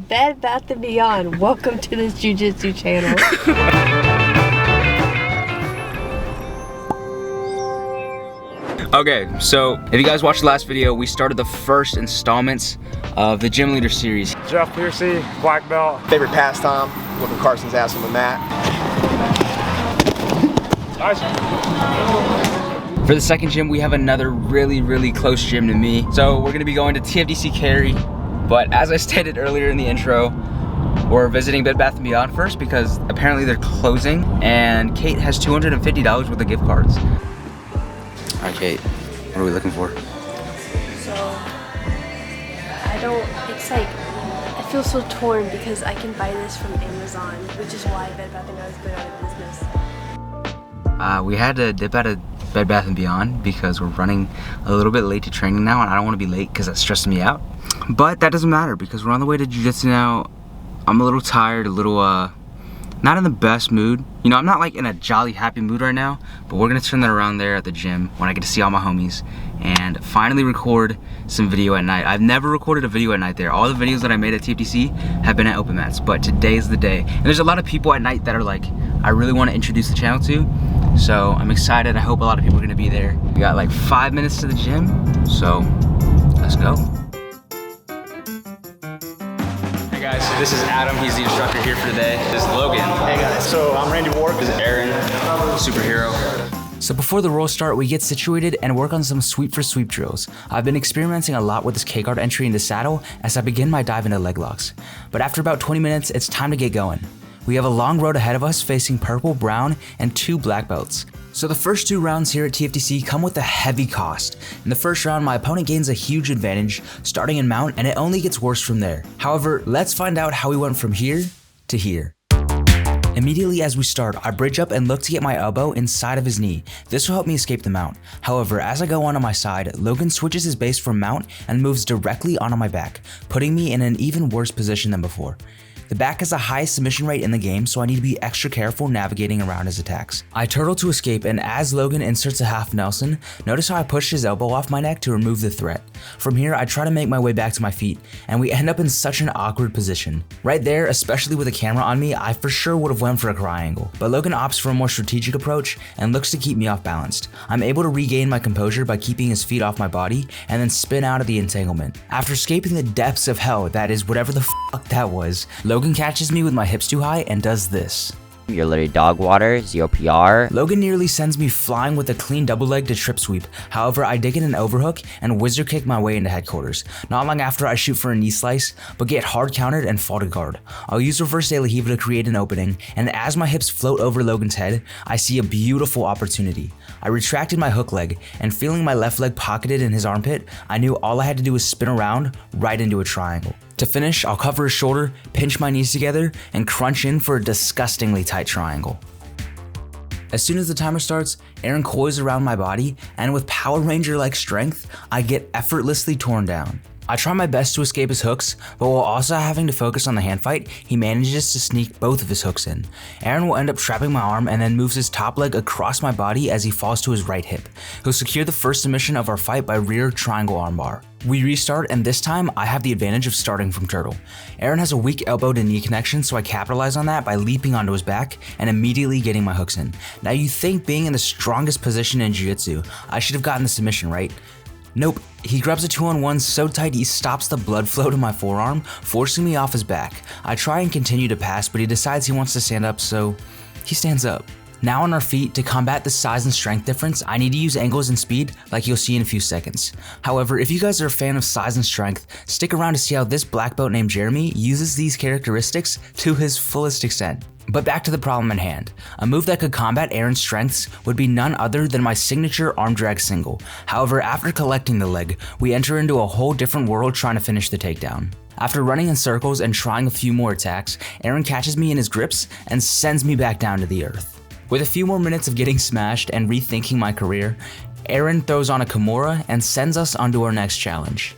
Bed Bath & Beyond. Welcome to this Jiu-Jitsu channel. Okay, so if you guys watched the last video, we started the first installments of the Gym Leader series. Jeff Piercy, black belt. Favorite pastime, whooping Carson's ass on the mat. Nice. For the second gym, we have another really close gym to me. So we're gonna be going to TFTC Cary, but as I stated earlier in the intro, we're visiting Bed Bath & Beyond first because apparently they're closing and Kate has $250 worth of gift cards. All right, Kate, what are we looking for? So, it's like, I feel so torn because I can buy this from Amazon, which is why Bed Bath & Beyond is going out of business. We had to dip out of Bed Bath & Beyond because we're running a little bit late to training now, and I don't want to be late because that stresses me out. But that doesn't matter because we're on the way to Jiu-Jitsu now. I'm a little tired, a little, not in the best mood. You know, I'm not like in a jolly happy mood right now, but we're gonna turn that around there at the gym when I get to see all my homies and finally record some video at night. I've never recorded a video at night there. All the videos that I made at TFTC have been at open mats, but today's the day. And there's a lot of people at night that are like, I really want to introduce the channel to. So I'm excited. I hope a lot of people are gonna be there. We got like 5 minutes to the gym, so let's go. Hey guys, so this is Adam. He's the instructor here for today. This is Logan. Hey guys, so I'm Randy Ward. This is Aaron, superhero. So before the roll start, we get situated and work on some sweep for sweep drills. I've been experimenting a lot with this K-guard entry into saddle as I begin my dive into leg locks. But after about 20 minutes, it's time to get going. We have a long road ahead of us facing purple, brown, and 2 black belts. So the first 2 rounds here at TFTC come with a heavy cost. In the first round, my opponent gains a huge advantage, starting in mount, and it only gets worse from there. However, let's find out how we went from here to here. Immediately as we start, I bridge up and look to get my elbow inside of his knee. This will help me escape the mount. However, as I go onto my side, Logan switches his base from mount and moves directly onto my back, putting me in an even worse position than before. The back has the highest submission rate in the game, so I need to be extra careful navigating around his attacks. I turtle to escape, and as Logan inserts a half Nelson, notice how I push his elbow off my neck to remove the threat. From here, I try to make my way back to my feet, and we end up in such an awkward position. Right there, especially with a camera on me, I for sure would have went for a triangle, but Logan opts for a more strategic approach and looks to keep me off balanced. I'm able to regain my composure by keeping his feet off my body and then spin out of the entanglement. After escaping the depths of hell, that is whatever the fuck that was, Logan catches me with my hips too high and does this. You're literally dog water, 0 PR. Logan nearly sends me flying with a clean double leg to trip sweep. However, I dig in an overhook and wizard kick my way into headquarters. Not long after, I shoot for a knee slice, but get hard countered and fall to guard. I'll use reverse de la Hiva to create an opening, and as my hips float over Logan's head, I see a beautiful opportunity. I retracted my hook leg, and feeling my left leg pocketed in his armpit, I knew all I had to do was spin around right into a triangle. To finish, I'll cover his shoulder, pinch my knees together, and crunch in for a disgustingly tight triangle. As soon as the timer starts, Aaron coils around my body, and with Power Ranger-like strength, I get effortlessly torn down. I try my best to escape his hooks, but while also having to focus on the hand fight, he manages to sneak both of his hooks in. Aaron will end up trapping my arm and then moves his top leg across my body as he falls to his right hip. He'll secure the first submission of our fight by rear triangle armbar. We restart, and this time I have the advantage of starting from turtle. Aaron has a weak elbow to knee connection, so I capitalize on that by leaping onto his back and immediately getting my hooks in. Now you think being in the strongest position in Jiu-Jitsu, I should have gotten the submission, right? Nope, he grabs a 2-on-1 so tight he stops the blood flow to my forearm, forcing me off his back. I try and continue to pass, but he decides he wants to stand up, so he stands up. Now on our feet, to combat the size and strength difference, I need to use angles and speed like you'll see in a few seconds. However, if you guys are a fan of size and strength, stick around to see how this black belt named Jeremy uses these characteristics to his fullest extent. But back to the problem at hand. A move that could combat Aaron's strengths would be none other than my signature arm drag single. However, after collecting the leg, we enter into a whole different world trying to finish the takedown. After running in circles and trying a few more attacks, Aaron catches me in his grips and sends me back down to the earth. With a few more minutes of getting smashed and rethinking my career, Aaron throws on a Kimura and sends us onto our next challenge.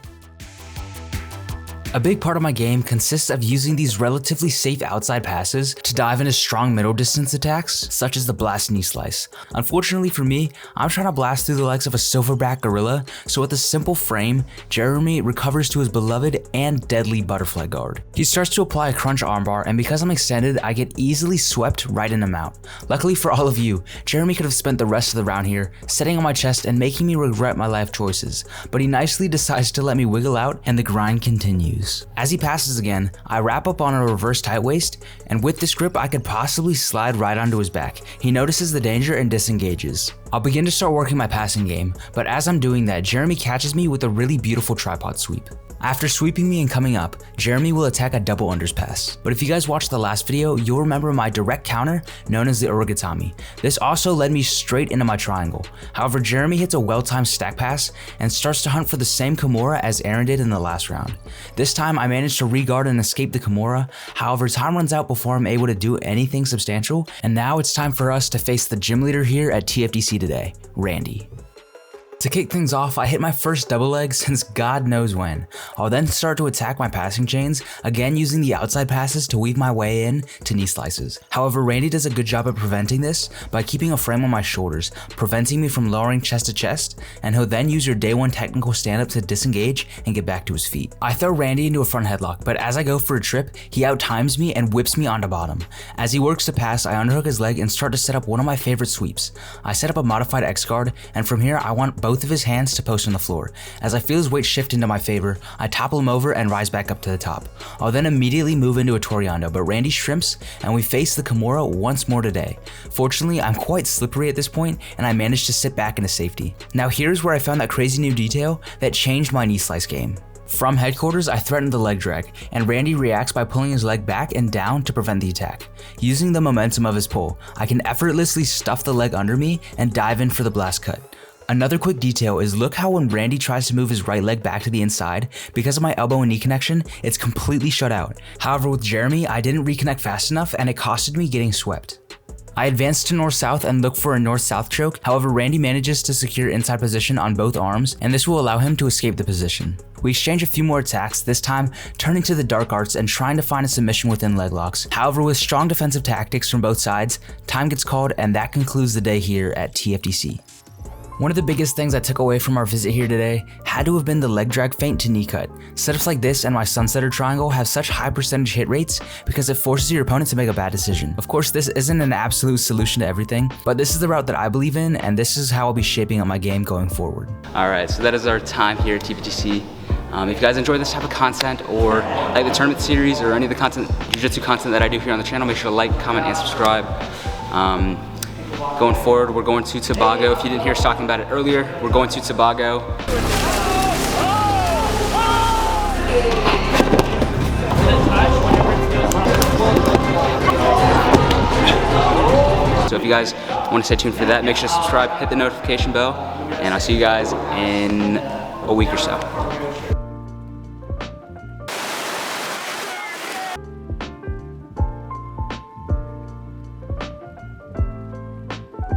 A big part of my game consists of using these relatively safe outside passes to dive into strong middle distance attacks, such as the blast knee slice. Unfortunately for me, I'm trying to blast through the legs of a silverback gorilla, so with a simple frame, Jeremy recovers to his beloved and deadly butterfly guard. He starts to apply a crunch armbar, and because I'm extended, I get easily swept right in a mount. Luckily for all of you, Jeremy could have spent the rest of the round here, sitting on my chest and making me regret my life choices, but he nicely decides to let me wiggle out and the grind continues. As he passes again, I wrap up on a reverse tight waist, and with this grip I could possibly slide right onto his back. He notices the danger and disengages. I'll begin to start working my passing game, but as I'm doing that, Jeremy catches me with a really beautiful tripod sweep. After sweeping me and coming up, Jeremy will attack a double unders pass. But if you guys watched the last video, you'll remember my direct counter known as the origatami. This also led me straight into my triangle. However, Jeremy hits a well-timed stack pass and starts to hunt for the same Kimura as Aaron did in the last round. This time I managed to re-guard and escape the Kimura. However, time runs out before I'm able to do anything substantial, and now it's time for us to face the gym leader here at TFTC today, Randy. To kick things off, I hit my first double leg since God knows when. I'll then start to attack my passing chains, again using the outside passes to weave my way in to knee slices. However, Randy does a good job at preventing this by keeping a frame on my shoulders, preventing me from lowering chest to chest, and he'll then use your day one technical stand-up to disengage and get back to his feet. I throw Randy into a front headlock, but as I go for a trip, he out-times me and whips me onto bottom. As he works to pass, I underhook his leg and start to set up one of my favorite sweeps. I set up a modified X guard, and from here I want both of his hands to post on the floor. As I feel his weight shift into my favor, I topple him over and rise back up to the top. I'll then immediately move into a Toriando, but Randy shrimps and we face the Kimura once more today. Fortunately, I'm quite slippery at this point and I managed to sit back into safety. Now here's where I found that crazy new detail that changed my knee slice game. From headquarters, I threatened the leg drag, and Randy reacts by pulling his leg back and down to prevent the attack. Using the momentum of his pull, I can effortlessly stuff the leg under me and dive in for the blast cut. Another quick detail is look how when Randy tries to move his right leg back to the inside, because of my elbow and knee connection, it's completely shut out. However, with Jeremy, I didn't reconnect fast enough and it costed me getting swept. I advance to north-south and look for a north-south choke. However, Randy manages to secure inside position on both arms, and this will allow him to escape the position. We exchange a few more attacks, this time turning to the dark arts and trying to find a submission within leg locks. However, with strong defensive tactics from both sides, time gets called and that concludes the day here at TFTC. One of the biggest things I took away from our visit here today had to have been the leg drag feint to knee cut. Setups like this and my sunsetter triangle have such high percentage hit rates because it forces your opponent to make a bad decision. Of course, this isn't an absolute solution to everything, but this is the route that I believe in, and this is how I'll be shaping up my game going forward. All right, so that is our time here at TFTC. If you guys enjoy this type of content or like the tournament series or any of the content, jiu-jitsu content that I do here on the channel, make sure to like, comment, and subscribe. Going forward, we're going to Tobago. If you didn't hear us talking about it earlier, we're going to Tobago. So if you guys want to stay tuned for that, make sure to subscribe, hit the notification bell, and I'll see you guys in a week or so.